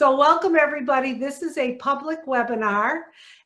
So welcome everybody. This is a public webinar,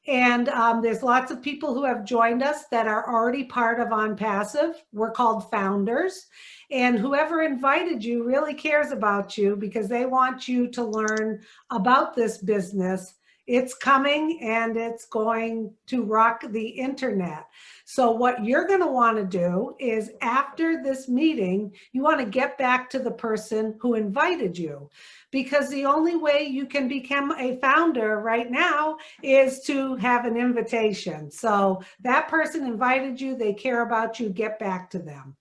and there's lots of people who have joined us that are already part of ONPASSIVE. We're called founders, and whoever invited you really cares about you because they want you to learn about this business. It's coming and it's going to rock the internet. So what you're going to want to do is after this meeting, you want to get back to the person who invited you, because the only way you can become a founder right now is to have an invitation. So that person invited you, they care about you, get back to them.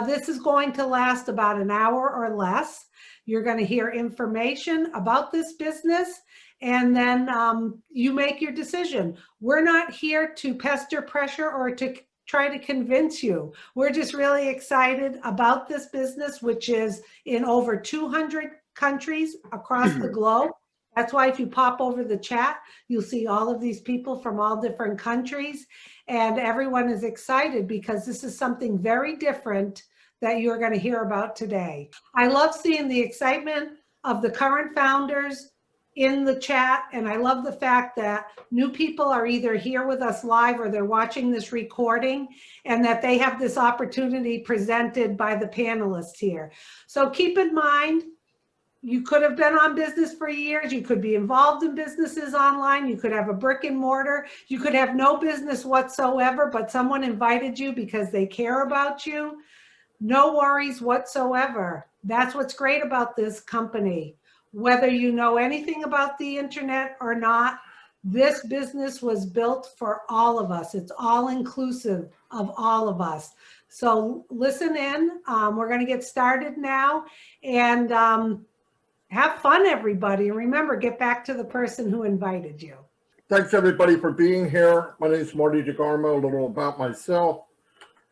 This is going to last about an hour or less. You're going to hear information about this business, and then you make your decision. We're not here to pester, pressure, or to try to convince you. We're just really excited about this business, which is in over 200 countries across the globe. That's why if you pop over the chat, you'll see all of these people from all different countries, and everyone is excited because this is something very different that you're going to hear about today. I love seeing the excitement of the current founders in the chat, and I love the fact that new people are either here with us live or they're watching this recording, and that they have this opportunity presented by the panelists here. So keep in mind, you could have been on business for years. You could be involved in businesses online. You could have a brick and mortar. You could have no business whatsoever, but someone invited you because they care about you. No worries whatsoever. That's what's great about this company. Whether you know anything about the internet or not, this business was built for all of us. It's all inclusive of all of us. So listen in. We're going to get started now, and have fun, everybody. Remember, get back to the person who invited you. Thanks, everybody, for being here. My name is Marty DeGarmo. A little about myself.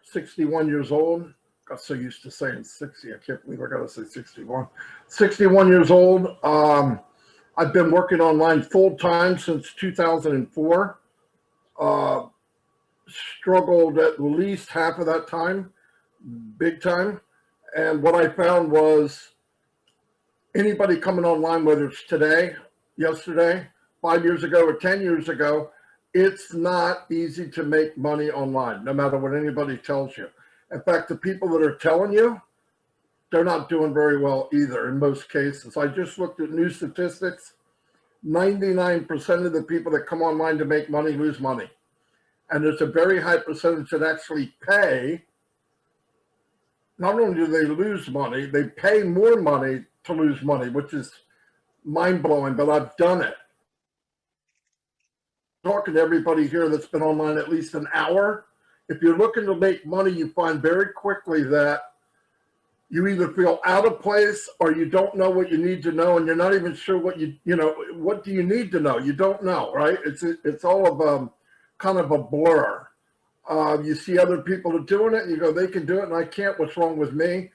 61 years old. Got so used to saying 60. I can't believe I got to say 61. 61 years old. I've been working online full-time since 2004. Struggled at least half of that time, big time. And what I found was anybody coming online, whether it's today, yesterday, 5 years ago, or 10 years ago, it's not easy to make money online, no matter what anybody tells you. In fact, the people that are telling you, they're not doing very well either in most cases. I just looked at new statistics. 99% of the people that come online to make money lose money. And there's a very high percentage that actually pay. Not only do they lose money, they pay more money to lose money, which is mind-blowing, but I've done it. Talking to everybody here that's been online at least an hour, if you're looking to make money, you find very quickly that you either feel out of place or you don't know what you need to know, and you're not even sure what what do you need to know? You don't know, right? It's all of kind of a blur. You see other people are doing it, and you go, they can do it, and I can't. What's wrong with me?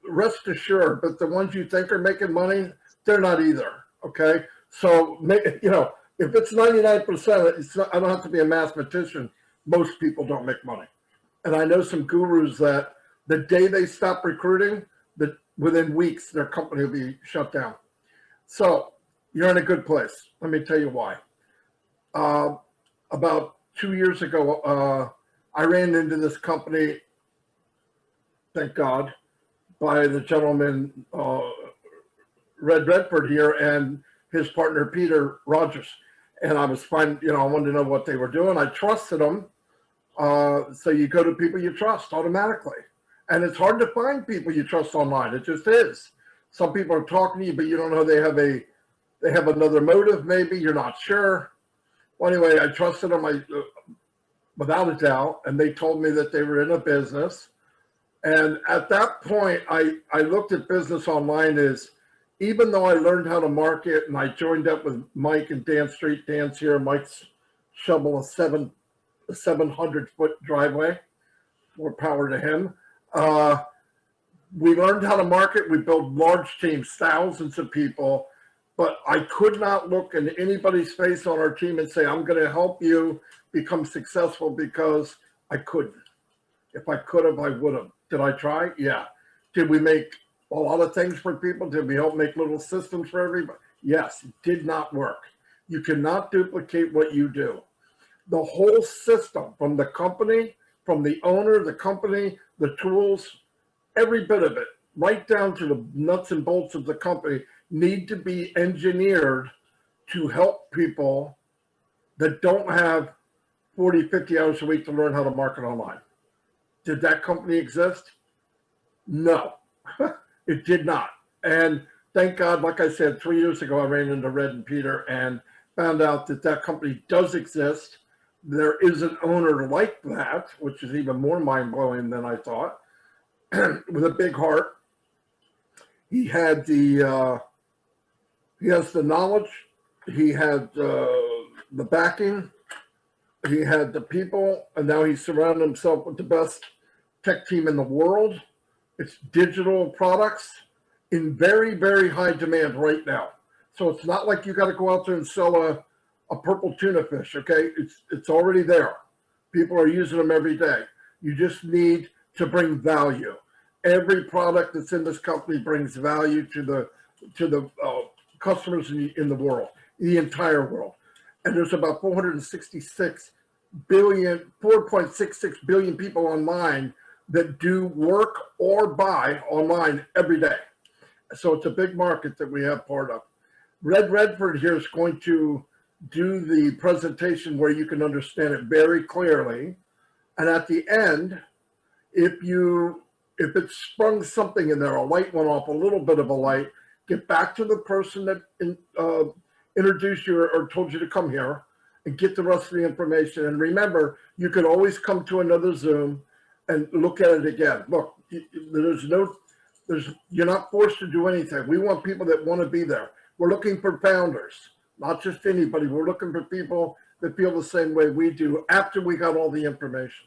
Rest assured, but the ones you think are making money, they're not either. Okay, so if it's 99%, it's not, I don't have to be a mathematician. Most people don't make money, and I know some gurus that the day they stop recruiting, that within weeks their company will be shut down. So you're in a good place. Let me tell you why. About 2 years ago, I ran into this company, thank God, by the gentleman, Redfern here, and his partner, Peter Rogers. And I was fine, I wanted to know what they were doing. I trusted them. So you go to people you trust automatically. And it's hard to find people you trust online. It just is. Some people are talking to you, but you don't know they have another motive. Maybe you're not sure. Well, anyway, I trusted them without a doubt. And they told me that they were in a business. And at that point, I looked at business online as, even though I learned how to market and I joined up with Mike and Dan Street, Dan's here, Mike's shovel a 700-foot driveway, more power to him. We learned how to market. We built large teams, thousands of people, but I could not look in anybody's face on our team and say, I'm going to help you become successful, because I couldn't. If I could have, I would have. Did I try? Yeah. Did we make a lot of things for people. Did we help make little systems for everybody? Yes, it did not work. You cannot duplicate what you do. The whole system, from the company, from the owner, the company, the tools, every bit of it, right down to the nuts and bolts of the company, need to be engineered to help people that don't have 40, 50 hours a week to learn how to market online. Did that company exist? No, it did not. And thank God, like I said, 3 years ago, I ran into Red and Peter and found out that that company does exist. There is an owner like that, which is even more mind-blowing than I thought, with a big heart. He had he has the knowledge, he had the backing, he had the people, and now he's surrounded himself with the best tech team in the world. It's digital products in very, very high demand right now. So it's not like you got to go out there and sell a purple tuna fish, okay? It's already there. People are using them every day. You just need to bring value. Every product that's in this company brings value to the customers in the world, the entire world. And there's about 466 billion people online that do work or buy online every day. So it's a big market that we have part of. Redfern here is going to do the presentation where you can understand it very clearly. And at the end, if it sprung something in there, a light went off, a little bit of a light, get back to the person that introduced you or told you to come here and get the rest of the information. And remember, you can always come to another Zoom and look at it again. Look, you're not forced to do anything. We want people that want to be there. We're looking for founders, not just anybody. We're looking for people that feel the same way we do after we got all the information.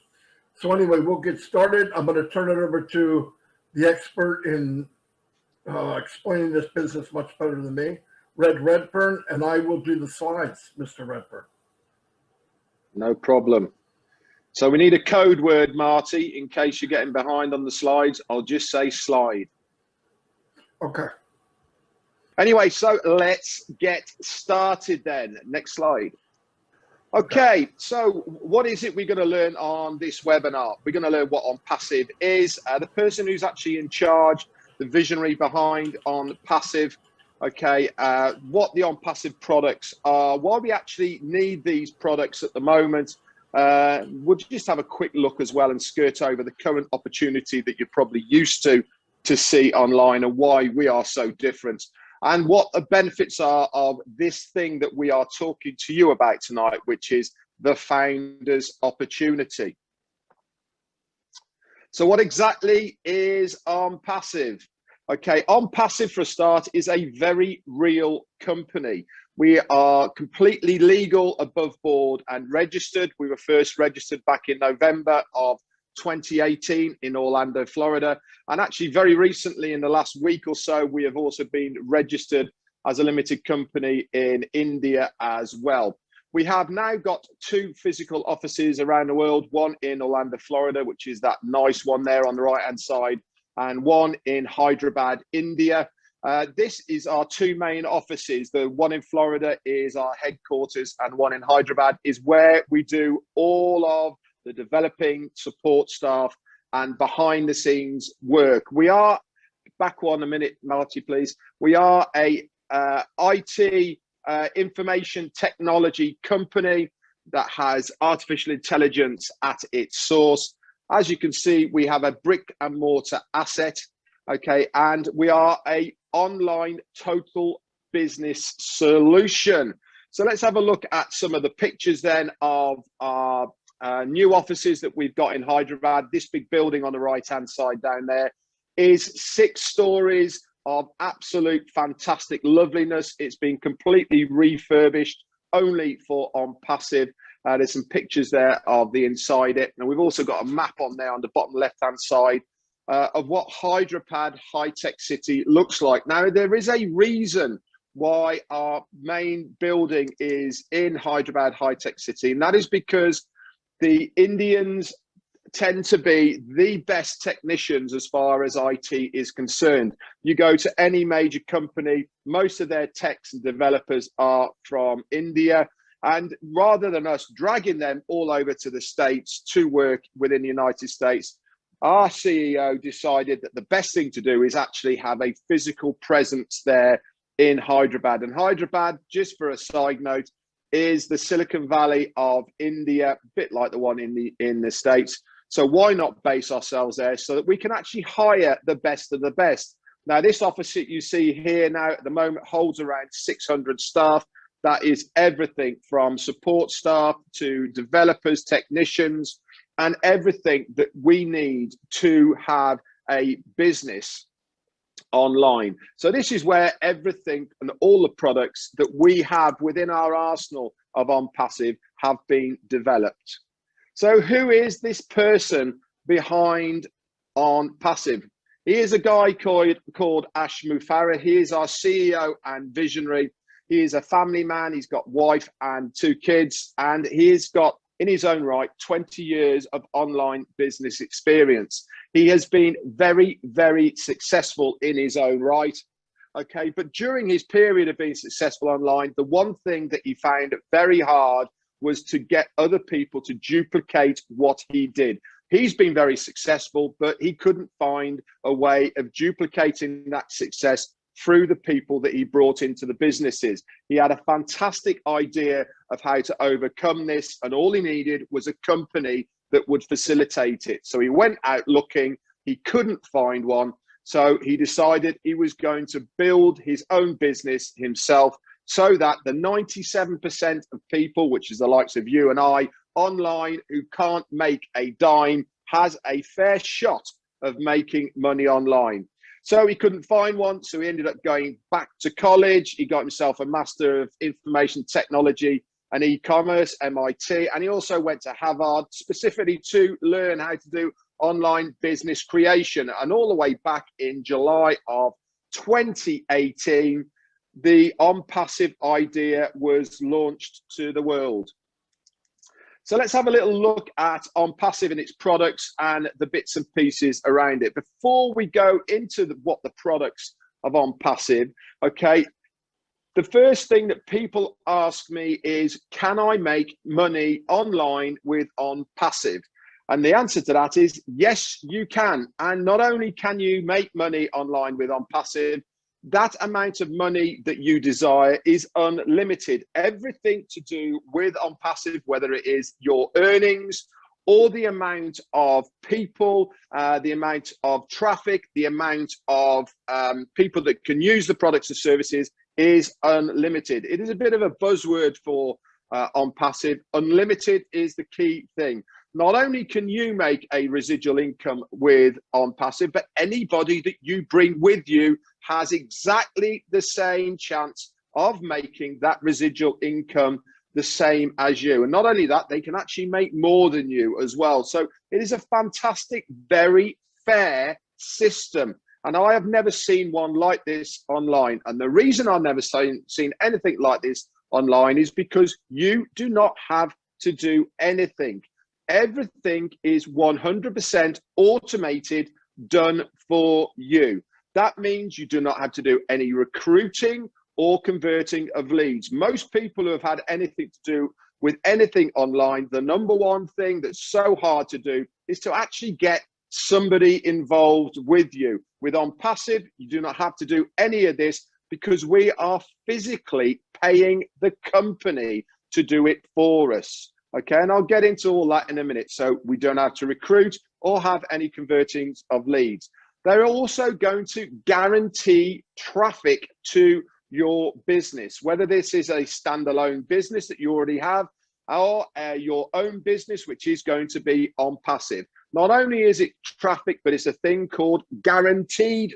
So anyway, we'll get started. I'm going to turn it over to the expert in explaining this business much better than me, Redfern, and I will do the slides, Mr. Redfern. No problem. So we need a code word, Marty, in case you're getting behind on the slides. I'll just say slide. Okay. Anyway, so let's get started then. Next slide. Okay, so what is it we're going to learn on this webinar? We're going to learn what ONPASSIVE is, the person who's actually in charge, the visionary behind ONPASSIVE, okay, what the ONPASSIVE products are, why we actually need these products at the moment. We'll just have a quick look as well and skirt over the current opportunity that you're probably used to see online and why we are so different. And what the benefits are of this thing that we are talking to you about tonight, which is the founder's opportunity. So what exactly is ONPASSIVE? Okay, ONPASSIVE for a start is a very real company. We are completely legal, above board and registered. We were first registered back in November of 2018 in Orlando, Florida. And actually very recently, in the last week or so, we have also been registered as a limited company in India as well. We have now got 2 physical offices around the world, one in Orlando, Florida, which is that nice one there on the right-hand side, and one in Hyderabad, India. This is our 2 main offices. The one in Florida is our headquarters, and one in Hyderabad is where we do all of the developing support staff and behind the scenes work. We are, back one a minute, Marty, please. We are a IT information technology company that has artificial intelligence at its source. As you can see, we have a brick and mortar asset, okay, and we are a online total business solution. So let's have a look at some of the pictures then of our new offices that we've got in Hyderabad. This big building on the right-hand side down there is 6 stories of absolute fantastic loveliness. It's been completely refurbished only for ONPASSIVE. There's some pictures there of the inside it. And we've also got a map on there on the bottom left-hand side of what Hyderabad high-tech city looks like. Now, there is a reason why our main building is in Hyderabad high-tech city, and that is because the Indians tend to be the best technicians as far as IT is concerned. You go to any major company, most of their techs and developers are from India. And rather than us dragging them all over to the States to work within the United States, our CEO decided that the best thing to do is actually have a physical presence there in Hyderabad. And Hyderabad, just for a side note, is the Silicon Valley of India, a bit like the one in the States. So why not base ourselves there so that we can actually hire the best of the best? Now, this office that you see here now at the moment holds around 600 staff. That is everything from support staff to developers, technicians, and everything that we need to have a business online. So this is where everything and all the products that we have within our arsenal of ONPASSIVE have been developed. So who is this person behind ONPASSIVE? He is a guy called Ash Mufareh. He is our CEO and visionary. He is a family man. He's got wife and 2 kids, and he's got, in his own right, 20 years of online business experience. He has been very, very successful in his own right. Okay, but during his period of being successful online, the one thing that he found very hard was to get other people to duplicate what he did. He's been very successful, but he couldn't find a way of duplicating that success through the people that he brought into the businesses. He had a fantastic idea of how to overcome this, and all he needed was a company that would facilitate it. So he went out looking, he couldn't find one. So he decided he was going to build his own business himself so that the 97% of people, which is the likes of you and I, online who can't make a dime, has a fair shot of making money online. So he couldn't find one, so he ended up going back to college. He got himself a Master of Information Technology and E-commerce, MIT, and he also went to Harvard specifically to learn how to do online business creation. And all the way back in July of 2018, the ONPASSIVE idea was launched to the world. So let's have a little look at ONPASSIVE and its products and the bits and pieces around it. Before we go into what the products of ONPASSIVE, okay, the first thing that people ask me is, can I make money online with ONPASSIVE? And the answer to that is yes, you can. And not only can you make money online with ONPASSIVE, that amount of money that you desire is unlimited. Everything to do with ONPASSIVE, whether it is your earnings or the amount of people, the amount of traffic, the amount of people that can use the products and services, is unlimited. It is a bit of a buzzword for ONPASSIVE. Unlimited is the key thing. Not only can you make a residual income with ONPASSIVE, but anybody that you bring with you has exactly the same chance of making that residual income the same as you. And not only that, they can actually make more than you as well. So it is a fantastic, very fair system. And I have never seen one like this online. And the reason I've never seen anything like this online is because you do not have to do anything. Everything is 100% automated, done for you. That means you do not have to do any recruiting or converting of leads. Most people who have had anything to do with anything online, the number one thing that's so hard to do is to actually get somebody involved with you. With ONPASSIVE, you do not have to do any of this because we are physically paying the company to do it for us. Okay, and I'll get into all that in a minute. So we don't have to recruit or have any converting of leads. They're also going to guarantee traffic to your business, whether this is a standalone business that you already have or your own business, which is going to be ONPASSIVE. Not only is it traffic, but it's a thing called guaranteed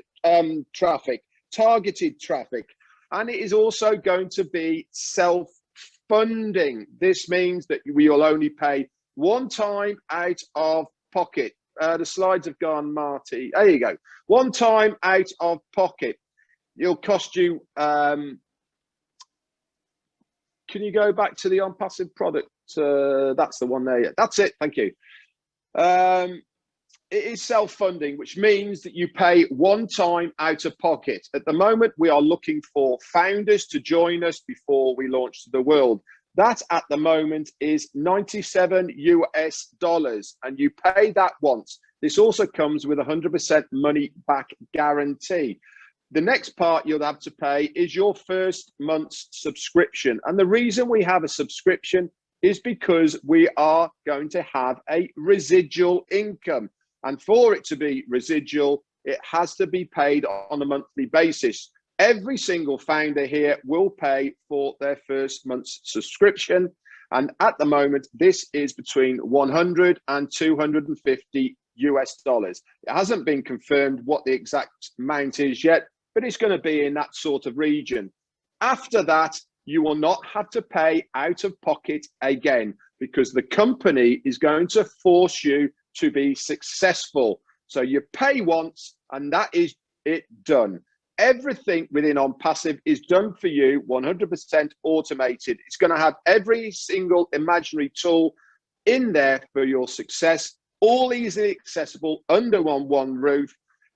traffic, targeted traffic. And it is also going to be self-funding. This means that we will only pay one time out of pocket. The slides have gone, Marty. There you go. One time out of pocket. It'll cost you, can you go back to the ONPASSIVE product? That's the one there. Yeah, that's it. Thank you. It is self-funding, which means that you pay one time out of pocket. At the moment, we are looking for founders to join us before we launch to the world. That at the moment is $97 US, and you pay that once. This also comes with 100% money back guarantee. The next part you'll have to pay is your first month's subscription. And the reason we have a subscription is because we are going to have a residual income. And for it to be residual, it has to be paid on a monthly basis. Every single founder here will pay for their first month's subscription. And at the moment, this is between 100 and 250 US dollars. It hasn't been confirmed what the exact amount is yet, but it's going to be in that sort of region. After that, you will not have to pay out of pocket again, because the company is going to force you to be successful. So you pay once and that is it done. Everything within ONPASSIVE is done for you, 100% automated. It's going to have every single imaginary tool in there for your success, all easily accessible under one roof.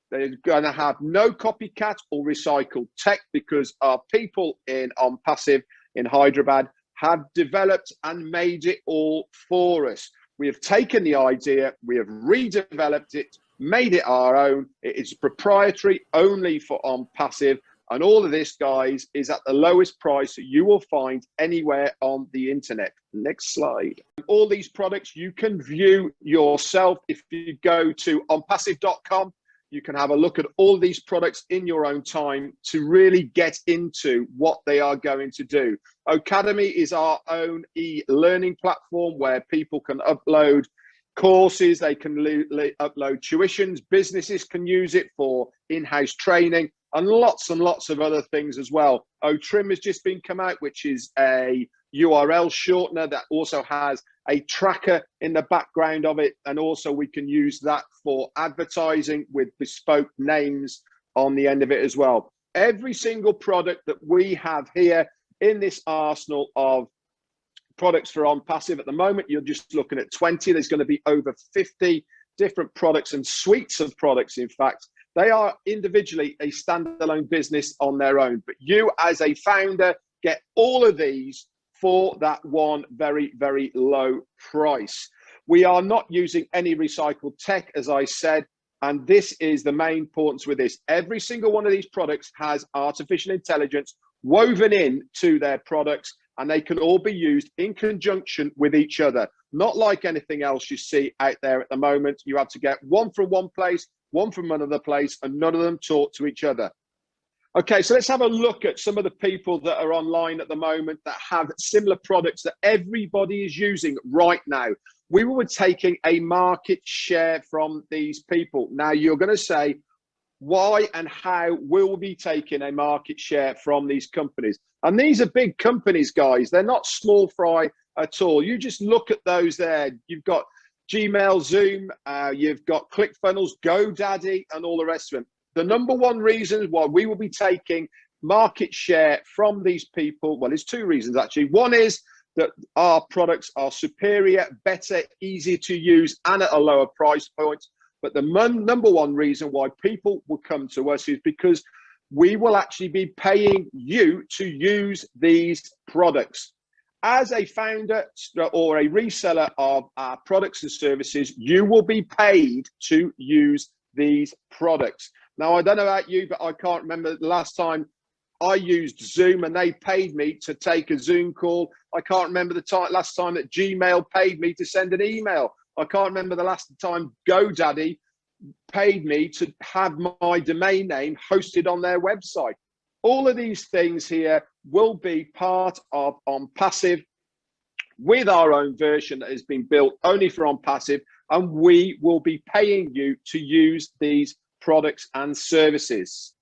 They're going to have no copycat or recycled tech, because our people in ONPASSIVE in Hyderabad have developed and made it all for us. We have taken the idea, we have redeveloped it, made it our own. It is proprietary only for ONPASSIVE. And all of this, guys, is at the lowest price you will find anywhere on the internet. Next slide. All these products you can view yourself. If you go to onpassive.com, you can have a look at all these products in your own time to really get into what they are going to do. Academy is our own e-learning platform where people can upload courses, they can upload tuitions, businesses can use it for in-house training, and lots of other things as well. Trim has just been come out, which is a URL shortener that also has a tracker in the background of it, and also we can use that for advertising with bespoke names on the end of it as well. Every single product that we have here in this arsenal of products for ONPASSIVE, at the moment you're just looking at 20. There's going to be over 50 different products and suites of products. In fact, they are individually a standalone business on their own, but you as a founder get all of these for that one very, very low price. We are not using any recycled tech, as I said, and this is the main importance with this. Every single one of these products has artificial intelligence woven in to their products, and they can all be used in conjunction with each other. Not like anything else you see out there at the moment. You have to get one from one place, one from another place, and none of them talk to each other. Okay, so let's have a look at some of the people that are online at the moment that have similar products that everybody is using right now. We were taking a market share from these people. Now you're going to say, why and how will we be taking a market share from these companies? And these are big companies, guys. They're not small fry at all. You just look at those there. You've got Gmail, Zoom, you've got ClickFunnels, GoDaddy, and all the rest of them. The number one reason why we will be taking market share from these people, well, there's two reasons actually. One is that our products are superior, better, easier to use, and at a lower price point. But the number one reason why people will come to us is because we will actually be paying you to use these products. As a founder or a reseller of our products and services, you will be paid to use these products. Now, I don't know about you, but I can't remember the last time I used Zoom and they paid me to take a Zoom call. I can't remember the last time that Gmail paid me to send an email. I can't remember the last time GoDaddy paid me to have my domain name hosted on their website. All of these things here will be part of ONPASSIVE with our own version that has been built only for ONPASSIVE, and we will be paying you to use these products and services.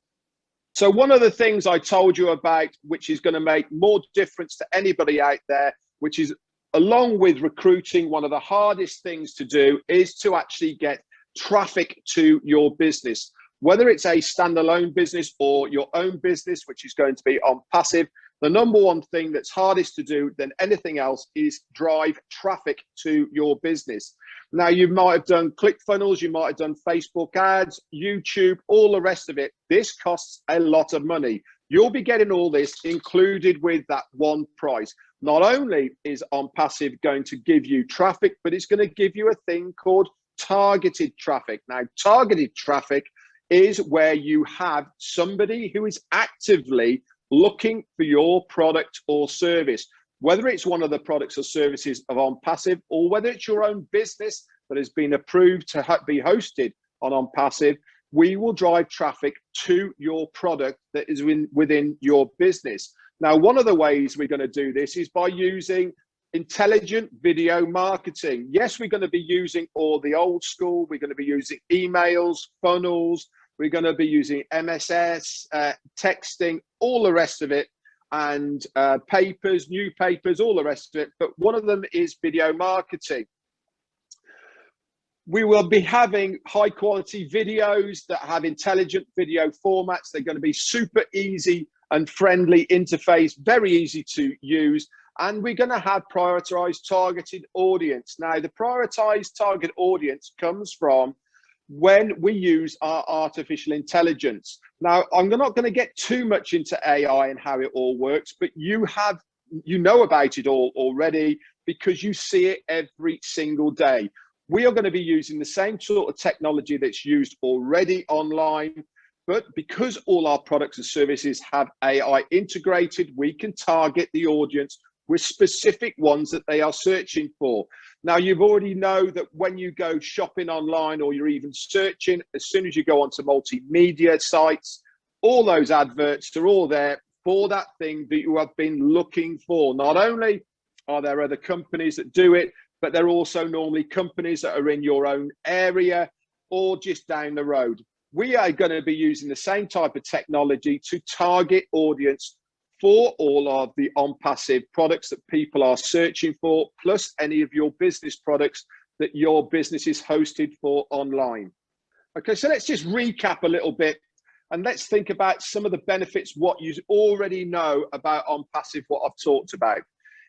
So one of the things I told you about, which is going to make more difference to anybody out there, which is along with recruiting, one of the hardest things to do is to actually get traffic to your business. Whether it's a standalone business or your own business, which is going to be ONPASSIVE, The number one thing that's hardest to do than anything else is drive traffic to your business. Now, you might have done ClickFunnels, you might have done Facebook ads, YouTube, all the rest of it. This costs a lot of money. You'll be getting all this included with that one price. Not only is OnPassive going to give you traffic, but it's going to give you a thing called targeted traffic. Now, targeted traffic is where you have somebody who is actively looking for your product or service, whether it's one of the products or services of OnPassive, or whether it's your own business that has been approved to be hosted on OnPassive. We will drive traffic to your product that is within your business. Now, one of the ways we're going to do this is by using intelligent video marketing. Yes, we're going to be using all the old school. We're going to be using emails, funnels. We're going to be using MSS, texting, all the rest of it, and papers, newspapers, all the rest of it. But one of them is video marketing. We will be having high quality videos that have intelligent video formats. They're going to be super easy and friendly interface, very easy to use. And we're going to have prioritized targeted audience. Now, the prioritized target audience comes from when we use our artificial intelligence. Now, I'm not going to get too much into AI and how it all works, but you know about it all already because you see it every single day. We are going to be using the same sort of technology that's used already online, but because all our products and services have AI integrated, we can target the audience with specific ones that they are searching for. Now, you've already know that when you go shopping online or you're even searching, as soon as you go onto multimedia sites, all those adverts are all there for that thing that you have been looking for. Not only are there other companies that do it, but they're also normally companies that are in your own area or just down the road. We are going to be using the same type of technology to target audience for all of the OnPassive products that people are searching for, plus any of your business products that your business is hosted for online. Okay, so let's just recap a little bit and let's think about some of the benefits, what you already know about OnPassive, what I've talked about.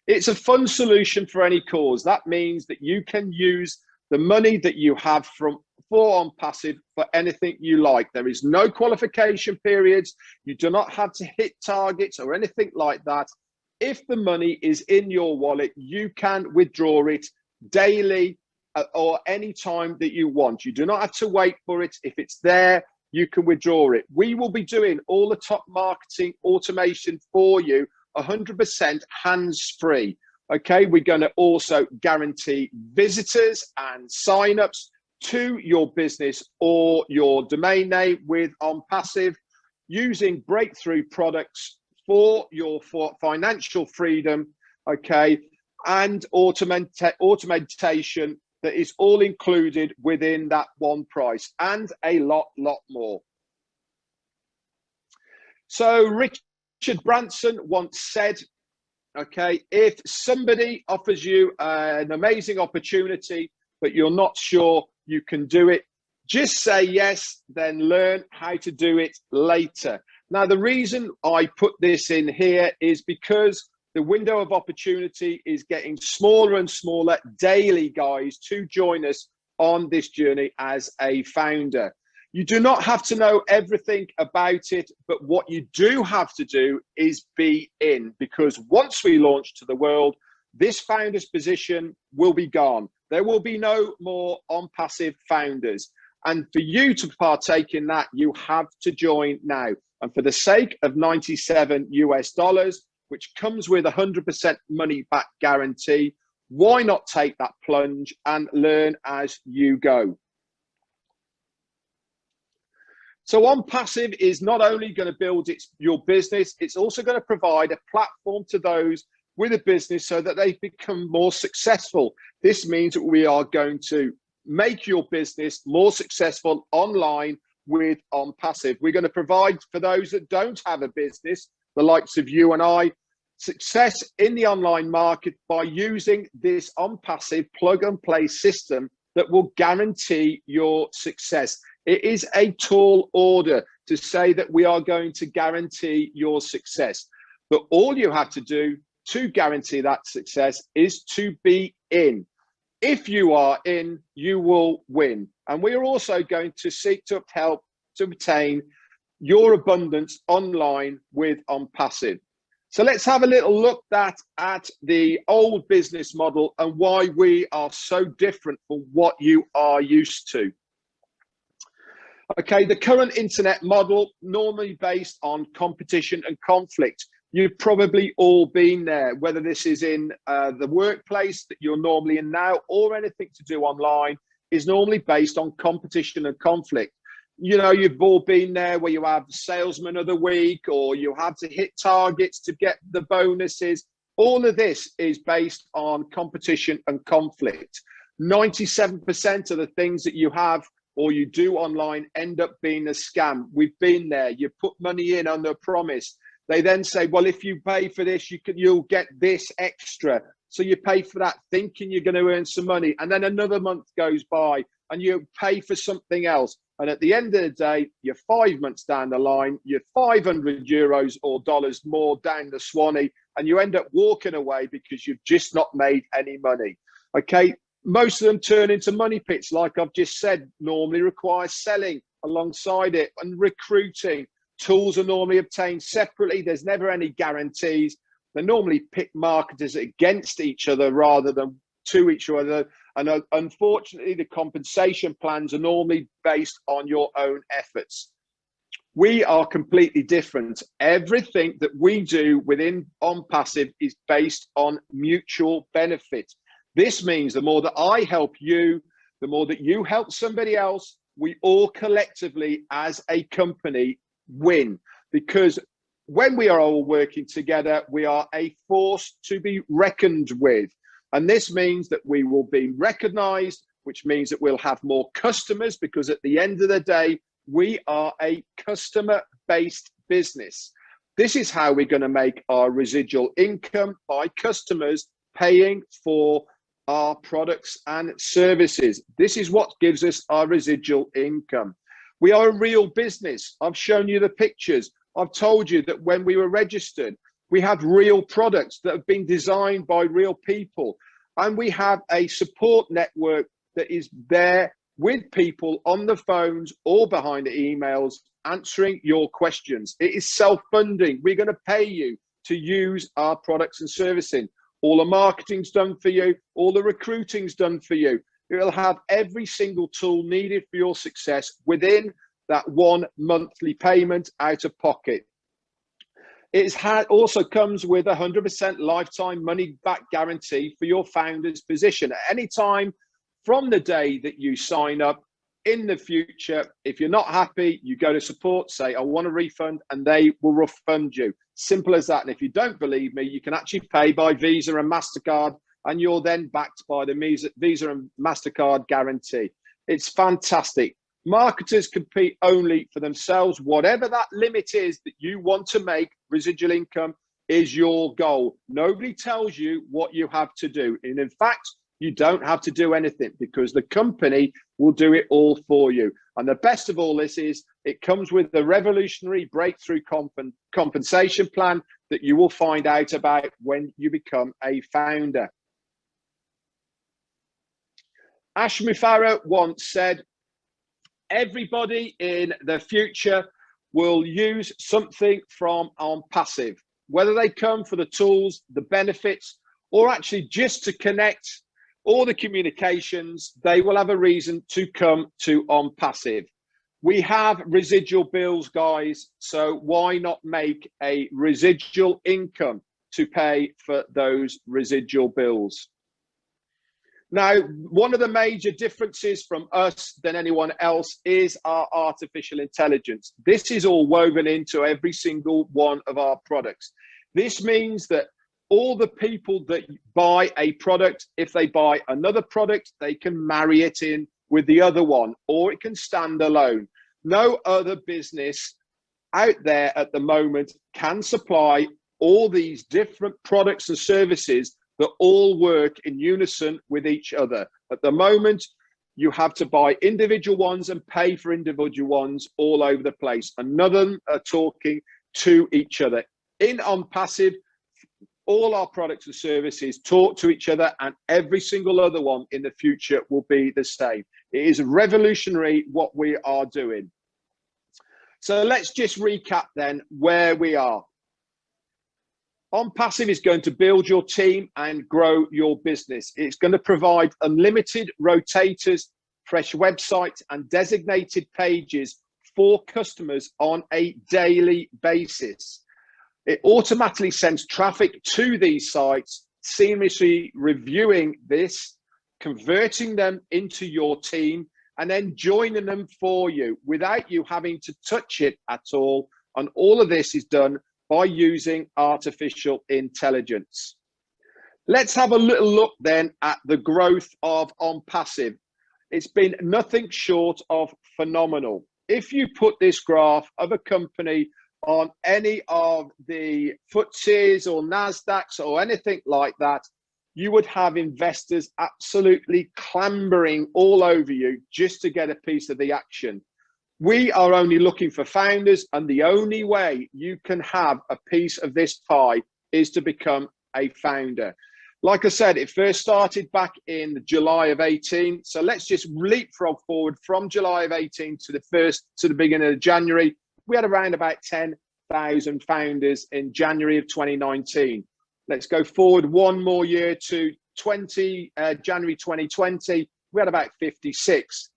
It's a fun solution for any cause. That means that you can use the money that you have for OnPassive for anything you like. There is no qualification periods. You do not have to hit targets or anything like that. If the money is in your wallet, you can withdraw it daily or any time that you want. You do not have to wait for it. If it's there, you can withdraw it. We will be doing all the top marketing automation for you 100% hands-free. Okay, we're going to also guarantee visitors and sign-ups to your business or your domain name with OnPassive, using breakthrough products for your financial freedom, okay, and automation that is all included within that one price, and a lot more. So Richard Branson once said, okay, if somebody offers you an amazing opportunity, but you're not sure you can do it, just say yes, then learn how to do it later. Now, the reason I put this in here is because the window of opportunity is getting smaller and smaller daily, guys, to join us on this journey as a founder. You do not have to know everything about it, but what you do have to do is be in, because once we launch to the world, this founder's position will be gone. There will be no more OnPassive founders. And for you to partake in that, you have to join now. And for the sake of $97 US, which comes with 100% money back guarantee, why not take that plunge and learn as you go? So OnPassive is not only going to build your business, it's also going to provide a platform to those with a business so that they become more successful. This means that we are going to make your business more successful online with OnPassive. We're going to provide for those that don't have a business, the likes of you and I, success in the online market by using this OnPassive plug and play system that will guarantee your success. It is a tall order to say that we are going to guarantee your success. But all you have to do to guarantee that success is to be in. If you are in, you will win. And we are also going to seek to help to obtain your abundance online with ONPASSIVE. So let's have a little look at the old business model and why we are so different from what you are used to. Okay, the current internet model, normally based on competition and conflict. You've probably all been there, whether this is in the workplace that you're normally in now, or anything to do online, is normally based on competition and conflict. You know, you've all been there where you have the salesman of the week, or you have to hit targets to get the bonuses. All of this is based on competition and conflict. 97% of the things that you have or you do online end up being a scam. We've been there. You put money in under a promise. They then say, well, if you pay for this, you'll get this extra. So you pay for that thinking you're going to earn some money. And then another month goes by and you pay for something else. And at the end of the day, you're 5 months down the line, you're 500 euros or dollars more down the Swanee, and you end up walking away because you've just not made any money. Okay. Most of them turn into money pits, like I've just said, normally require selling alongside it and recruiting. Tools are normally obtained separately. There's never any guarantees. They normally pick marketers against each other rather than to each other. And unfortunately, the compensation plans are normally based on your own efforts. We are completely different. Everything that we do within ONPASSIVE is based on mutual benefit. This means the more that I help you, the more that you help somebody else, we all collectively as a company win. Because when we are all working together, we are a force to be reckoned with. And this means that we will be recognized, which means that we'll have more customers, because at the end of the day, we are a customer-based business. This is how we're going to make our residual income, by customers paying for our products and services. This is what gives us our residual income. We are a real business. I've shown you the pictures. I've told you that when we were registered, we have real products that have been designed by real people. And we have a support network that is there with people on the phones or behind the emails answering your questions. It is self-funding. We're going to pay you to use our products and servicing. All the marketing's done for you. All the recruiting's done for you. You'll have every single tool needed for your success within that 1 monthly payment out of pocket. It also comes with 100% lifetime money back guarantee for your founder's position. At any time from the day that you sign up, in the future, if you're not happy, you go to support, say, I want a refund, and they will refund you. Simple as that. And if you don't believe me, you can actually pay by Visa and MasterCard, and you're then backed by the Visa and MasterCard guarantee. It's fantastic. Marketers compete only for themselves. Whatever that limit is that you want to make, residual income is your goal. Nobody tells you what you have to do. And in fact, you don't have to do anything, because the company will do it all for you. And the best of all this is it comes with the revolutionary breakthrough compensation plan that you will find out about when you become a founder. Ashmi Farah once said, everybody in the future will use something from ONPASSIVE, whether they come for the tools, the benefits, or actually just to connect all the communications, they will have a reason to come to ONPASSIVE. We have residual bills, guys, so why not make a residual income to pay for those residual bills? Now, one of the major differences from us than anyone else is our artificial intelligence. This is all woven into every single one of our products. This means that all the people that buy a product, if they buy another product, they can marry it in with the other one, or it can stand alone. No other business out there at the moment can supply all these different products and services that all work in unison with each other. At the moment, you have to buy individual ones and pay for individual ones all over the place, and none of them are talking to each other. In OnPassive, all our products and services talk to each other, and every single other one in the future will be the same. It is revolutionary what we are doing. So let's just recap then where we are. OnPassive is going to build your team and grow your business. It's going to provide unlimited rotators, fresh websites, and designated pages for customers on a daily basis. It automatically sends traffic to these sites, seamlessly reviewing this, converting them into your team, and then joining them for you without you having to touch it at all. And all of this is done by using artificial intelligence. Let's have a little look then at the growth of OnPassive. It's been nothing short of phenomenal. If you put this graph of a company on any of the FTSEs or NASDAQs or anything like that, you would have investors absolutely clambering all over you just to get a piece of the action. We are only looking for founders, and the only way you can have a piece of this pie is to become a founder. Like I said, it first started back in July of 18. So let's just leapfrog forward from July of 18 to the beginning of January. We had around about 10,000 founders in January of 2019. Let's go forward one more year to January 2020. We had about 56.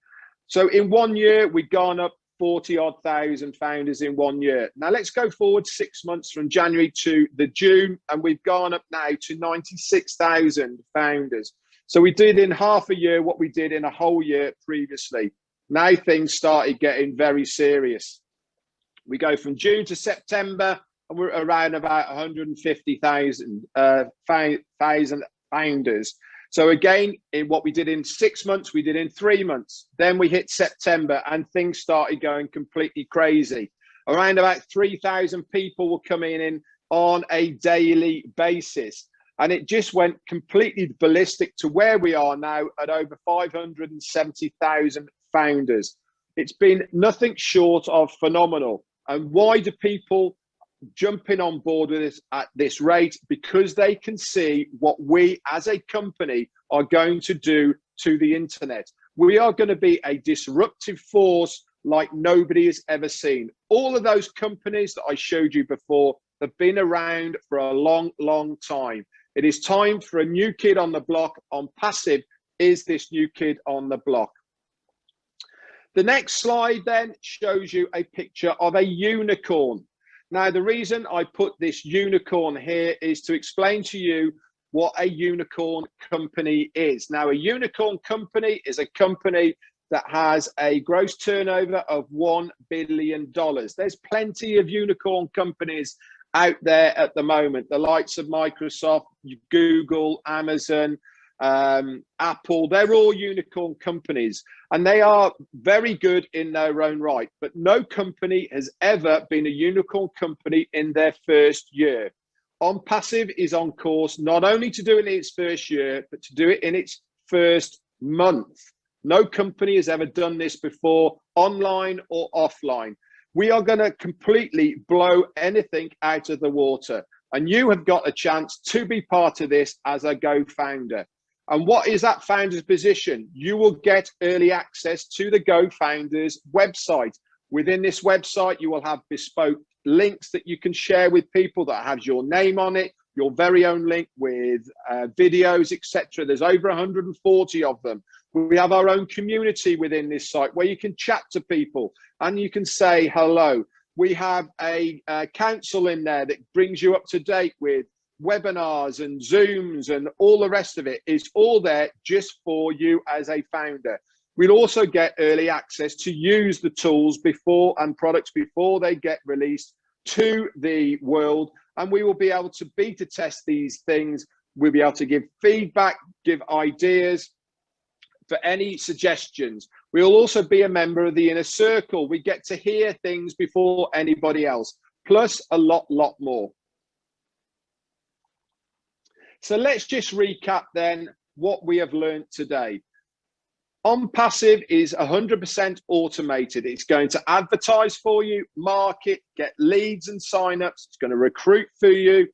So in 1 year, we've gone up 40-odd thousand founders in 1 year. Now let's go forward 6 months from January to the June, and we've gone up now to 96,000 founders. So we did in half a year what we did in a whole year previously. Now things started getting very serious. We go from June to September, and we're around about 150,000 founders. So again, in what we did in 6 months, we did in 3 months. Then we hit September and things started going completely crazy. Around about 3,000 people were coming in on a daily basis. And it just went completely ballistic to where we are now at over 570,000 founders. It's been nothing short of phenomenal. And why do people jumping on board with us at this rate? Because they can see what we as a company are going to do to the internet. We are going to be a disruptive force like nobody has ever seen. All of those companies that I showed you before have been around for a long, long time. It is time for a new kid on the block. OnPassive is this new kid on the block. The next slide then shows you a picture of a unicorn. Now, the reason I put this unicorn here is to explain to you what a unicorn company is. Now, a unicorn company is a company that has a gross turnover of $1 billion. There's plenty of unicorn companies out there at the moment, the likes of Microsoft, Google, Amazon, Apple. They're all unicorn companies, and they are very good in their own right, but no company has ever been a unicorn company in their first year. OnPassive is on course not only to do it in its first year, but to do it in its first month. No company has ever done this before, online or offline. We are going to completely blow anything out of the water, and you have got a chance to be part of this as a Go founder. And what is that founder's position? You will get early access to the Go Founders website. Within this website, you will have bespoke links that you can share with people that has your name on it, your very own link with videos, etc. There's over 140 of them. We have our own community within this site where you can chat to people and you can say hello. We have a council in there that brings you up to date with webinars and Zooms and all the rest of it. Is all there just for you as a founder. We'll also get early access to use the tools before and products before they get released to the world, and we will be able to beta test these things. We'll be able to give feedback, give ideas for any suggestions. We'll also be a member of the inner circle. We get to hear things before anybody else, plus a lot more. So let's just recap then what we have learned today. OnPassive is 100% automated. It's going to advertise for you, market, get leads and signups. It's going to recruit for you,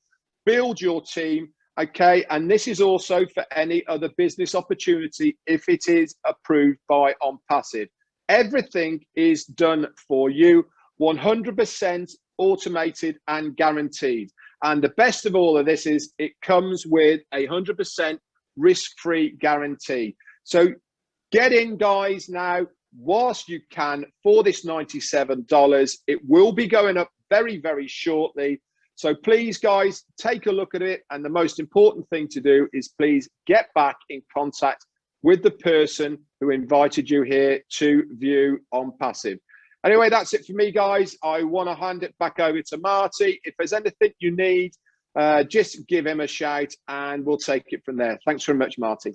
build your team. Okay. And this is also for any other business opportunity if it is approved by OnPassive. Everything is done for you, 100% automated and guaranteed. And the best of all of this is it comes with a 100% risk-free guarantee. So get in, guys, now whilst you can for this $97. It will be going up very, very shortly. So please, guys, take a look at it. And the most important thing to do is please get back in contact with the person who invited you here to view OnPassive. Anyway, that's it for me, guys. I want to hand it back over to Marty. If there's anything you need, just give him a shout and we'll take it from there. Thanks very much, Marty.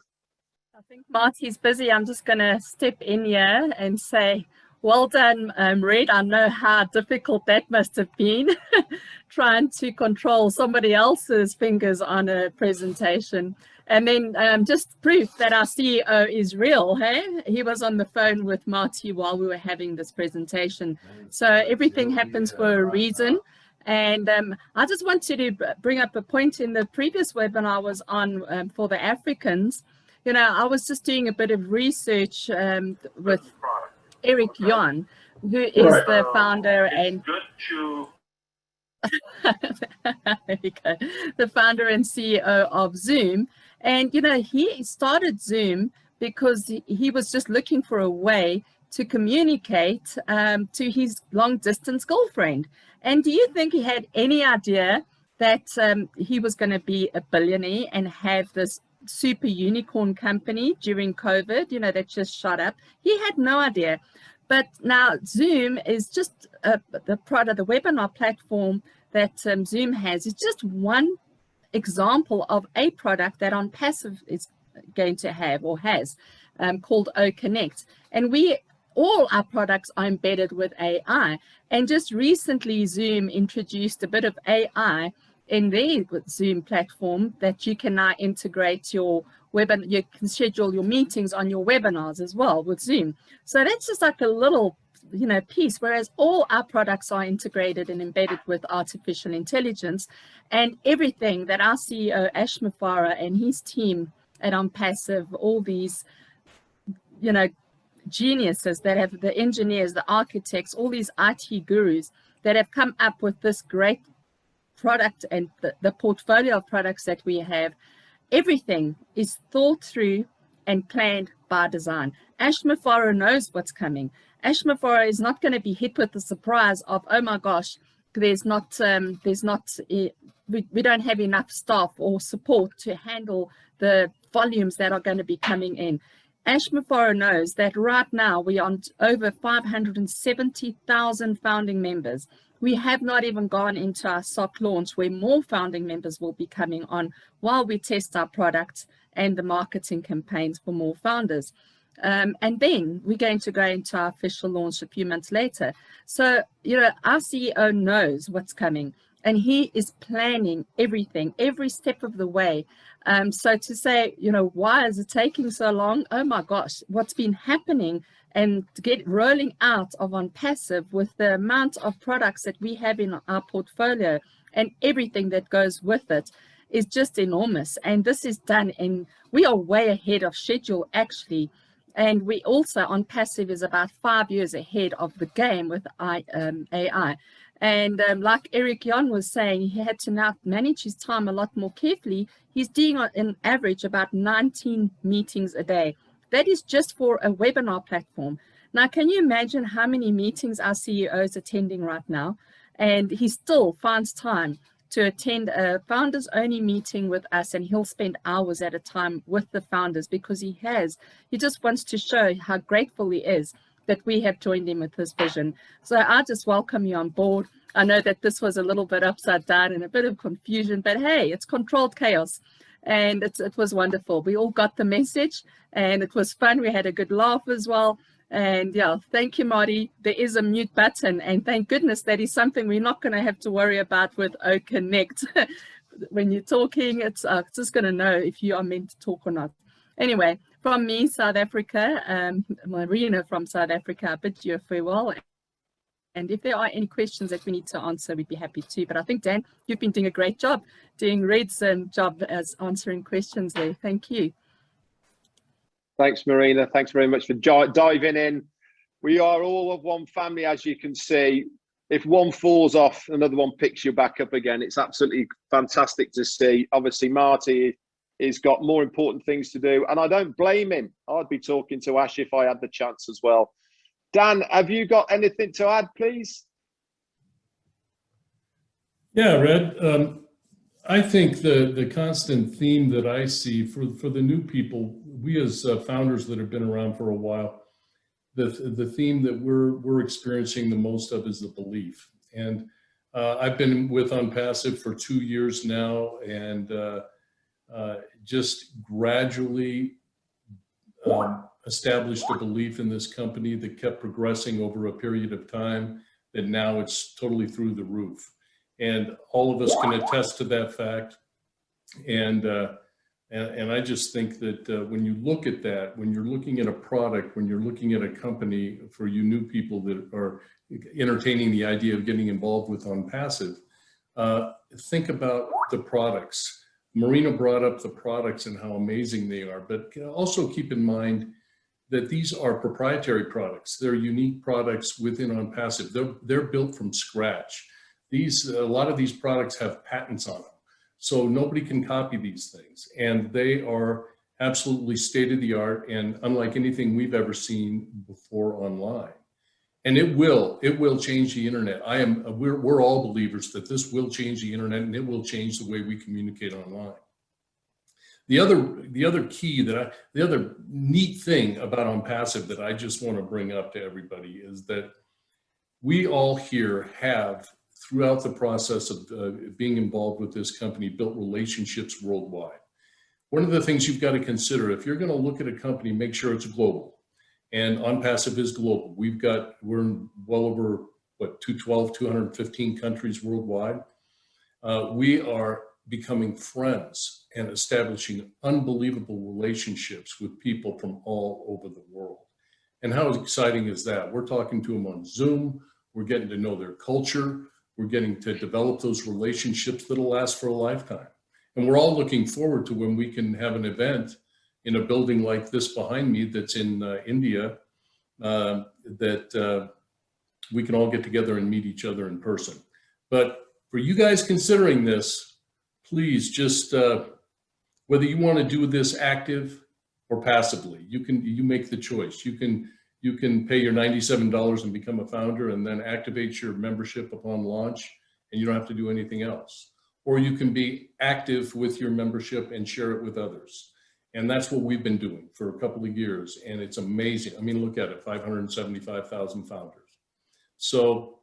I think Marty's busy. I'm just going to step in here and say, well done, Red. I know how difficult that must have been trying to control somebody else's fingers on a presentation. And then just proof that our CEO is real, hey? He was on the phone with Marty while we were having this presentation. So everything happens for a reason. And I just wanted to bring up a point in the previous webinar I was on for the Africans. You know, I was just doing a bit of research with Eric Jan, who is the founder and there we go, the founder and CEO of Zoom. And, you know, he started Zoom because he was just looking for a way to communicate to his long distance girlfriend. And do you think he had any idea that he was going to be a billionaire and have this super unicorn company during COVID, you know, that just shot up? He had no idea. But now Zoom is just the product, the webinar platform that Zoom has is just one example of a product that OnPassive is going to have or has called OConnect. And all our products are embedded with AI. And just recently, Zoom introduced a bit of AI in their Zoom platform that you can now integrate your webinar. You can schedule your meetings on your webinars as well with Zoom. So that's just like a little, you know, piece, whereas all our products are integrated and embedded with artificial intelligence, and everything that our CEO Ash Mafara and his team at OnPassive, all these, you know, geniuses that have, the engineers, the architects, all these IT gurus that have come up with this great product and the portfolio of products that we have, everything is thought through and planned by design. Ash Mafara knows what's coming. Ash Mafara is not going to be hit with the surprise of, oh my gosh, we don't have enough staff or support to handle the volumes that are going to be coming in. Ash Mafara knows that right now we are on over 570,000 founding members. We have not even gone into our SOC launch where more founding members will be coming on while we test our products and the marketing campaigns for more founders. And then we're going to go into our official launch a few months later. So, you know, our CEO knows what's coming and he is planning everything, every step of the way. So to say, you know, why is it taking so long? Oh my gosh, what's been happening and to get rolling out of OnPassive with the amount of products that we have in our portfolio and everything that goes with it is just enormous. And this is done, and we are way ahead of schedule actually. And we also, OnPassive is about 5 years ahead of the game with AI. And like Eric Jan was saying, he had to now manage his time a lot more carefully. He's doing on average about 19 meetings a day. That is just for a webinar platform. Now, can you imagine how many meetings our CEO is attending right now? And he still finds time to attend a founders only meeting with us, and he'll spend hours at a time with the founders because he just wants to show how grateful he is that we have joined him with this vision. So I just welcome you on board. I know that this was a little bit upside down and a bit of confusion, but hey, it's controlled chaos. And it was wonderful. We all got the message and it was fun. We had a good laugh as well. And yeah, thank you, Marty. There is a mute button, and thank goodness that is something we're not going to have to worry about with OConnect. When you're talking, it's just going to know if you are meant to talk or not. Anyway, from me, South Africa, Marina from South Africa, I bid you a farewell. And if there are any questions that we need to answer, we'd be happy to. But I think, Dan, you've been doing a great job, doing Red's job as answering questions there. Thank you. Thanks, Marina. Thanks very much for diving in. We are all of one family, as you can see. If one falls off, another one picks you back up again. It's absolutely fantastic to see. Obviously, Marty has got more important things to do, and I don't blame him. I'd be talking to Ash if I had the chance as well. Dan, have you got anything to add, please? Yeah, Red. I think the constant theme that I see for the new people, we as founders that have been around for a while, the theme that we're experiencing the most of is the belief. And I've been with ONPASSIVE for 2 years now, and just gradually established a belief in this company that kept progressing over a period of time, that now it's totally through the roof. And all of us can attest to that fact. And I just think that when you look at that, when you're looking at a product, when you're looking at a company, for you new people that are entertaining the idea of getting involved with ONPASSIVE, think about the products. Marina brought up the products and how amazing they are, but also keep in mind that these are proprietary products. They're unique products within ONPASSIVE. They're built from scratch. A lot of these products have patents on them, so nobody can copy these things, and they are absolutely state-of-the-art and unlike anything we've ever seen before online. And it will change the internet. We're all believers that this will change the internet, and it will change the way we communicate online. The other key the other neat thing about ONPASSIVE that I just want to bring up to everybody is that we all here have, throughout the process of being involved with this company, built relationships worldwide. One of the things you've got to consider, if you're going to look at a company, make sure it's global. And ONPASSIVE is global. We're in well over, 215 countries worldwide. We are becoming friends and establishing unbelievable relationships with people from all over the world. And how exciting is that? We're talking to them on Zoom. We're getting to know their culture. We're getting to develop those relationships that'll last for a lifetime. And we're all looking forward to when we can have an event in a building like this behind me that's in India, that we can all get together and meet each other in person. But for you guys considering this, please just, whether you want to do this active or passively, you make the choice. You can pay your $97 and become a founder and then activate your membership upon launch, and you don't have to do anything else. Or you can be active with your membership and share it with others. And that's what we've been doing for a couple of years, and it's amazing. I mean, look at it, 575,000 founders. So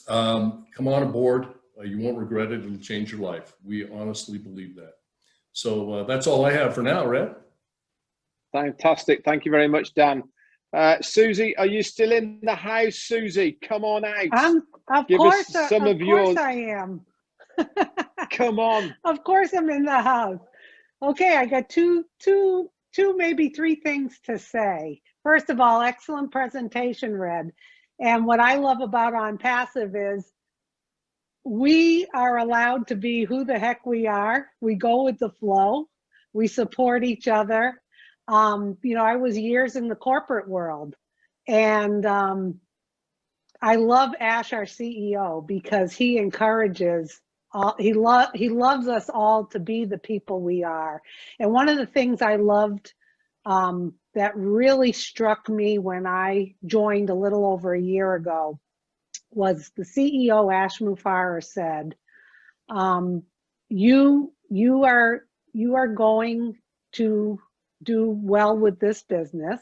come on aboard. You won't regret it. It'll change your life. We honestly believe that. So that's all I have for now, Red. Fantastic. Thank you very much, Dan. Susie, are you still in the house? Susie, come on out. Of Give course, us some of yours. I am. Come on. Of course I'm in the house. Okay, I got two, maybe three things to say. First of all, excellent presentation, Red. And what I love about ONPASSIVE is we are allowed to be who the heck we are. We go with the flow. We support each other. I was years in the corporate world, and I love Ash, our CEO, because he encourages. He loves us all to be the people we are. And one of the things I loved that really struck me when I joined a little over a year ago was the CEO, Ash Mufareh, said, you are going to do well with this business.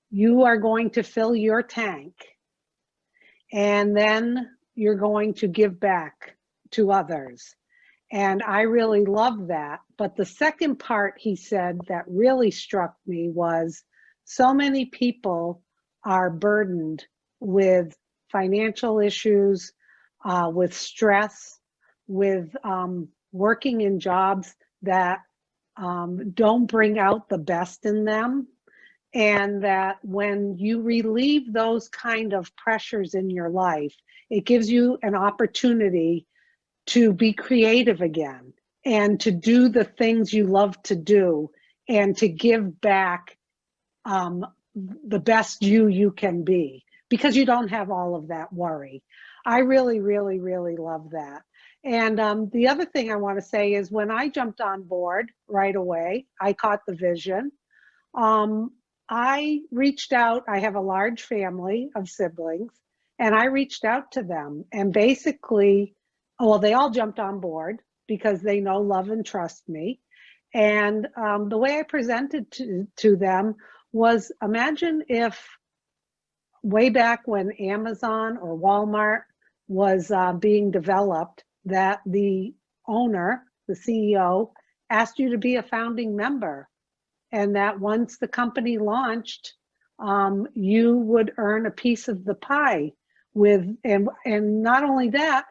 You are going to fill your tank, and then you're going to give back to others. And I really love that. But the second part he said that really struck me was, so many people are burdened with financial issues, with stress, with working in jobs that don't bring out the best in them. And that when you relieve those kind of pressures in your life, it gives you an opportunity to be creative again and to do the things you love to do and to give back the best you can be, because you don't have all of that worry. I really, really, really love that. And the other thing I want to say is when I jumped on board right away, I caught the vision. I reached out. I have a large family of siblings, and I reached out to them, and basically, well, they all jumped on board because they know, love, and trust me. And the way I presented to them was, imagine if way back when Amazon or Walmart was being developed, that the owner, the CEO, asked you to be a founding member. And that once the company launched, you would earn a piece of the pie and not only that,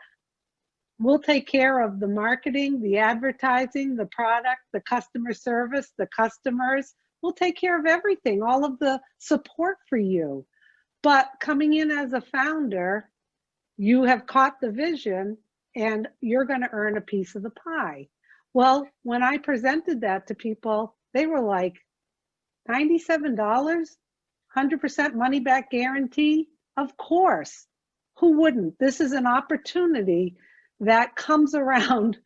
we'll take care of the marketing, the advertising, the product, the customer service, the customers. We'll take care of everything, all of the support for you. But coming in as a founder, you have caught the vision and you're going to earn a piece of the pie. Well, when I presented that to people, they were like, $97, 100% money back guarantee? Of course. Who wouldn't? This is an opportunity that comes around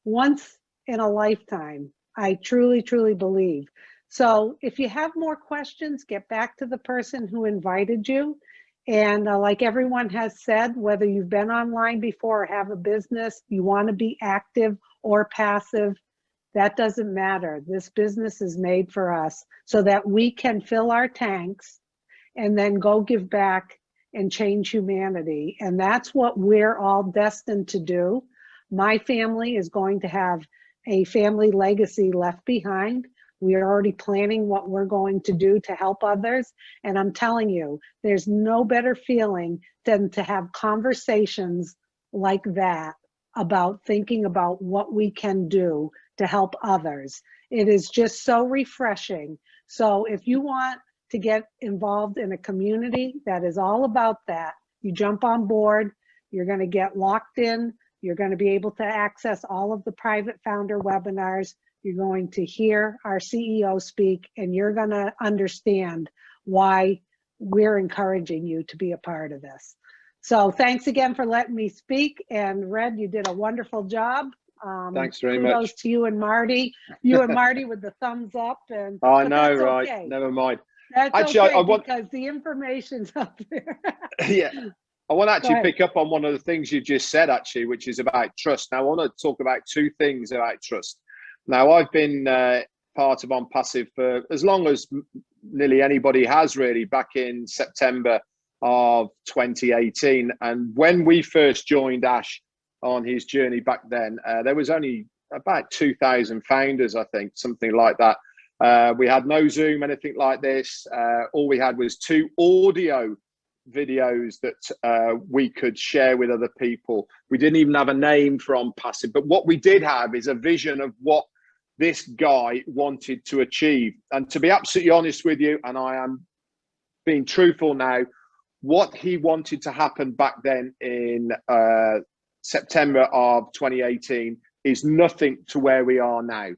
once in a lifetime. I truly, truly believe. So if you have more questions, get back to the person who invited you. And like everyone has said, whether you've been online before or have a business, you want to be active or passive, that doesn't matter. This business is made for us so that we can fill our tanks and then go give back and change humanity. And that's what we're all destined to do. My family is going to have a family legacy left behind. We are already planning what we're going to do to help others. And I'm telling you, there's no better feeling than to have conversations like that about thinking about what we can do to help others. It is just so refreshing. So if you want to get involved in a community that is all about that, you jump on board, you're going to get locked in, you're going to be able to access all of the private founder webinars, you're going to hear our CEO speak, and you're going to understand why we're encouraging you to be a part of this. So thanks again for letting me speak. And Red, you did a wonderful job. Thanks very kudos much. to you and Marty. You and Marty with the thumbs up. And I know, right? Okay. Never mind. That's Actually, okay, because the information's up there. Yeah, I want to actually pick up on one of the things you just said, actually, which is about trust. Now, I want to talk about two things about trust. Now, I've been part of ONPASSIVE for as long as nearly anybody has, really, back in September of 2018. And when we first joined Ash on his journey back then, there was only about 2,000 founders, I think, something like that. We had no Zoom, anything like this. All we had was 2 audio videos that we could share with other people. We didn't even have a name for ONPASSIVE, but what we did have is a vision of what this guy wanted to achieve. And to be absolutely honest with you, and I am being truthful now, what he wanted to happen back then in September of 2018 is nothing to where we are now.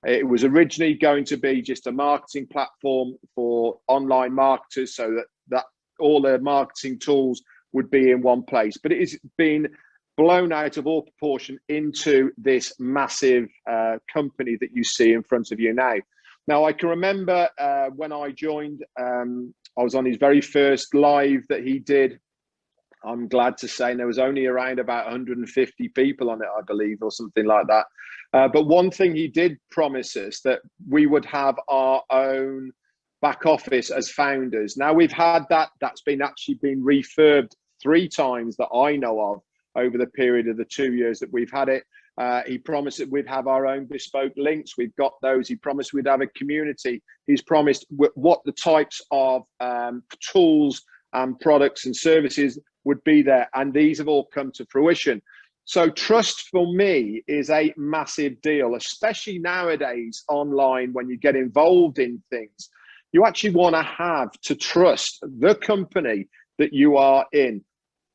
It was originally going to be just a marketing platform for online marketers, so that all their marketing tools would be in one place. But it has been blown out of all proportion into this massive company that you see in front of you now. Now, I can remember when I joined, I was on his very first live that he did. I'm glad to say, and there was only around about 150 people on it, I believe, or something like that. But one thing he did promise us, that we would have our own back office as founders. Now we've had that. That's actually been refurbed 3 times that I know of over the period of the 2 years that we've had it. He promised that we'd have our own bespoke links. We've got those. He promised we'd have a community. He's promised what the types of tools and products and services would be there. And these have all come to fruition. So trust for me is a massive deal, especially nowadays online when you get involved in things. You actually want to trust the company that you are in.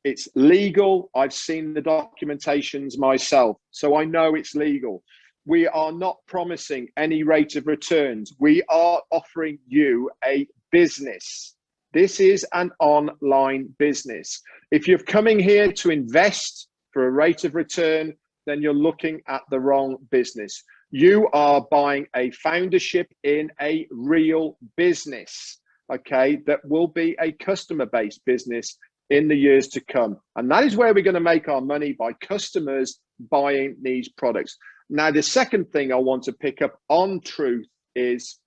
It's legal. I've seen the documentations myself, so I know it's legal. We are not promising any rate of returns. We are offering you a business. This is an online business. If you're coming here to invest for a rate of return, then you're looking at the wrong business. You are buying a foundership in a real business, okay, that will be a customer-based business in the years to come. And that is where we're going to make our money, by customers buying these products. Now, the second thing I want to pick up on truth is,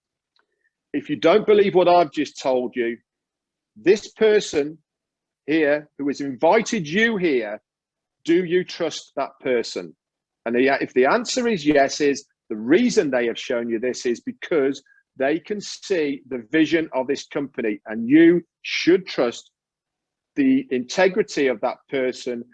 if you don't believe what I've just told you, this person here who has invited you here, do you trust that person? And if the answer is yes, is the reason they have shown you this is because they can see the vision of this company, and you should trust the integrity of that person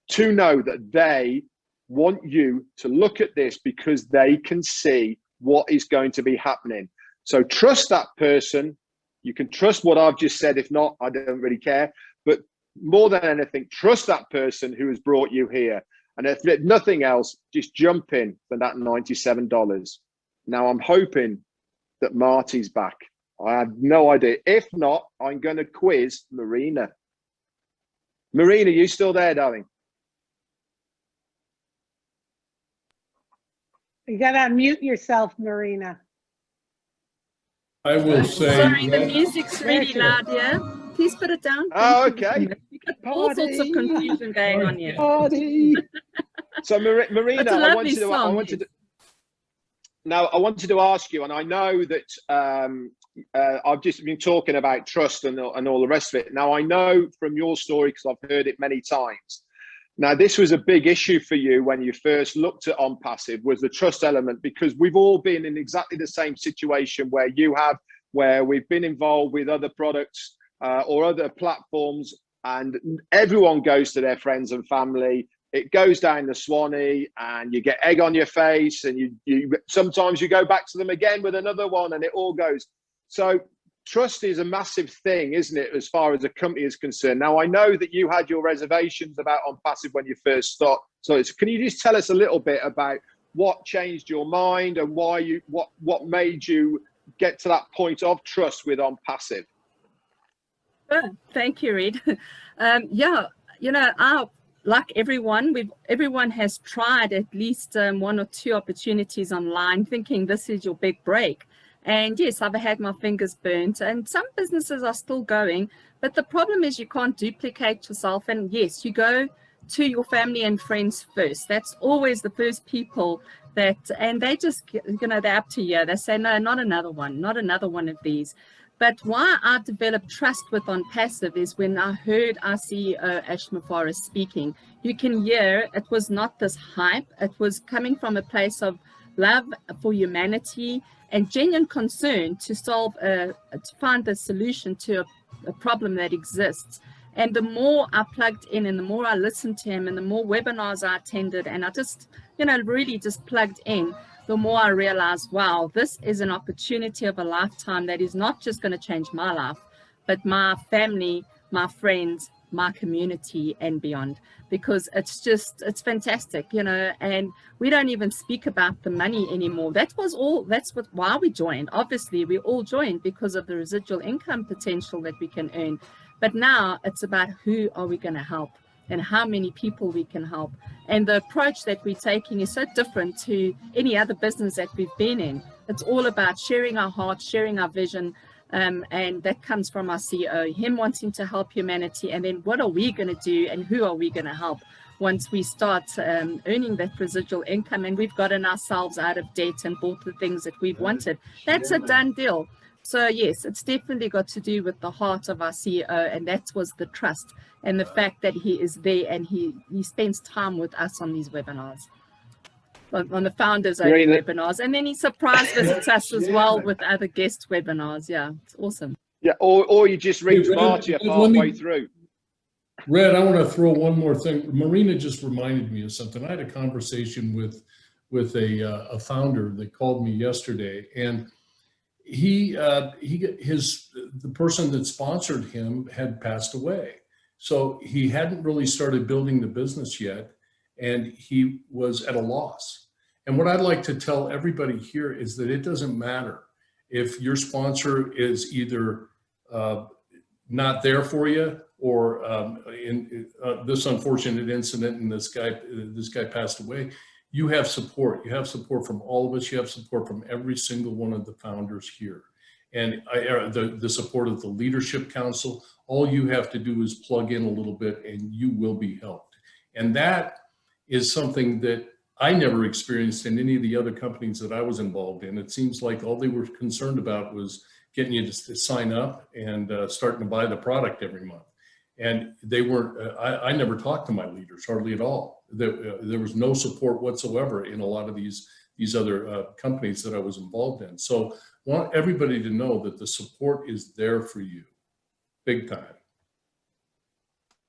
to know that they want you to look at this because they can see what is going to be happening. So trust that person. You can trust what I've just said. If not, I don't really care. But more than anything, trust that person who has brought you here. And if nothing else, just jump in for that $97. Now, I'm hoping that Marty's back. I have no idea. If not, I'm going to quiz Marina. Marina, you still there, darling? You got to unmute yourself, Marina. I will say. Sorry, the music's really loud here. Please put it down. Oh, okay. We've got all sorts of confusion going on here. So Marina, That's a lovely I wanted to ask you, and I know that I've just been talking about trust and all the rest of it. Now, I know from your story, because I've heard it many times. Now, this was a big issue for you when you first looked at ONPASSIVE, was the trust element, because we've all been in exactly the same situation where you have, where we've been involved with other products or other platforms, and everyone goes to their friends and family. It goes down the Swanee, and you get egg on your face, and you sometimes you go back to them again with another one, and it all goes. So trust is a massive thing, isn't it, as far as a company is concerned? Now, I know that you had your reservations about ONPASSIVE when you first started. So can you just tell us a little bit about what changed your mind and why what made you get to that point of trust with ONPASSIVE? Thank you, Reed. Yeah, you know, like everyone has tried at least one or two opportunities online, thinking this is your big break. And yes, I've had my fingers burnt, and some businesses are still going, but the problem is you can't duplicate yourself. And yes, you go to your family and friends first. That's always the first people that, and they just, you know, they're up to you. They say, no, not another one of these. But why I developed trust with ONPASSIVE is when I heard our CEO, Ash Forrest, speaking. You can hear it was not this hype. It was coming from a place of love for humanity and genuine concern to find the solution to a problem that exists. And the more I plugged in and the more I listened to him and the more webinars I attended, and I just, you know, really just plugged in, the more I realized, wow, this is an opportunity of a lifetime that is not just going to change my life, but my family, my friends, my community and beyond, because it's fantastic, you know. And we don't even speak about the money anymore. Why we joined. Obviously, we all joined because of the residual income potential that we can earn. But now it's about who are we going to help and how many people we can help. And the approach that we're taking is so different to any other business that we've been in. It's all about sharing our heart, sharing our vision, and that comes from our CEO, him wanting to help humanity. And then what are we going to do and who are we going to help once we start earning that residual income and we've gotten ourselves out of debt and bought the things that we've wanted? That's a done deal. So yes, it's definitely got to do with the heart of our CEO, and that was the trust and the fact that he is there and he spends time with us on these webinars, on the founders only webinars, and then he surprise visits us as well with other guest webinars. Yeah, it's awesome. Yeah, or you just reach Marty halfway through. Red, I want to throw one more thing. Marina just reminded me of something. I had a conversation with a founder that called me yesterday, and the person that sponsored him had passed away. So he hadn't really started building the business yet, and he was at a loss. And what I'd like to tell everybody here is that it doesn't matter if your sponsor is either not there for you, or in this unfortunate incident and this guy passed away. You have support. You have support from all of us. You have support from every single one of the founders here, and the support of the Leadership Council. All you have to do is plug in a little bit, and you will be helped. And that is something that I never experienced in any of the other companies that I was involved in. It seems like all they were concerned about was getting you to sign up and starting to buy the product every month. And they weren't, I never talked to my leaders hardly at all. There was no support whatsoever in a lot of these other companies that I was involved in. So I want everybody to know that the support is there for you, big time.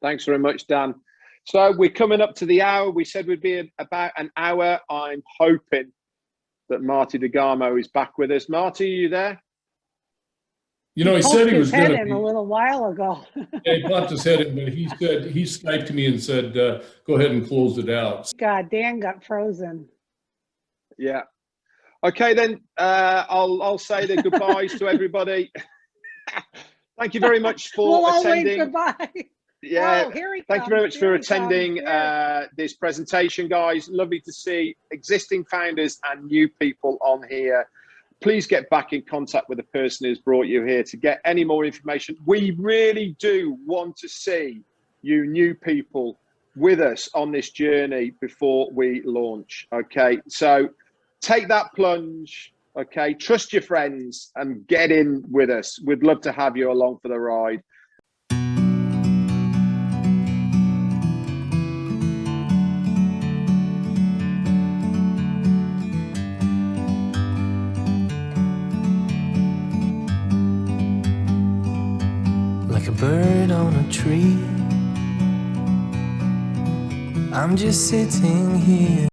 Thanks very much, Dan. So we're coming up to the hour. We said we'd be about an hour. I'm hoping that Marty DeGarmo is back with us. Marty, are you there? You know, he said he was going to be a little while ago. Yeah, he popped his head in, but he Skyped me and said, go ahead and close it out. God, Dan got frozen. Yeah. Okay, then I'll say the goodbyes to everybody. Thank you very much for attending. Goodbye. Yeah, oh, here he thank comes. you very much Here for he attending comes. this presentation, guys. Lovely to see existing founders and new people on here. Please get back in contact with the person who's brought you here to get any more information. We really do want to see you new people with us on this journey before we launch. Okay, so take that plunge. Okay, trust your friends and get in with us. We'd love to have you along for the ride. Like a bird on a tree, I'm just sitting here.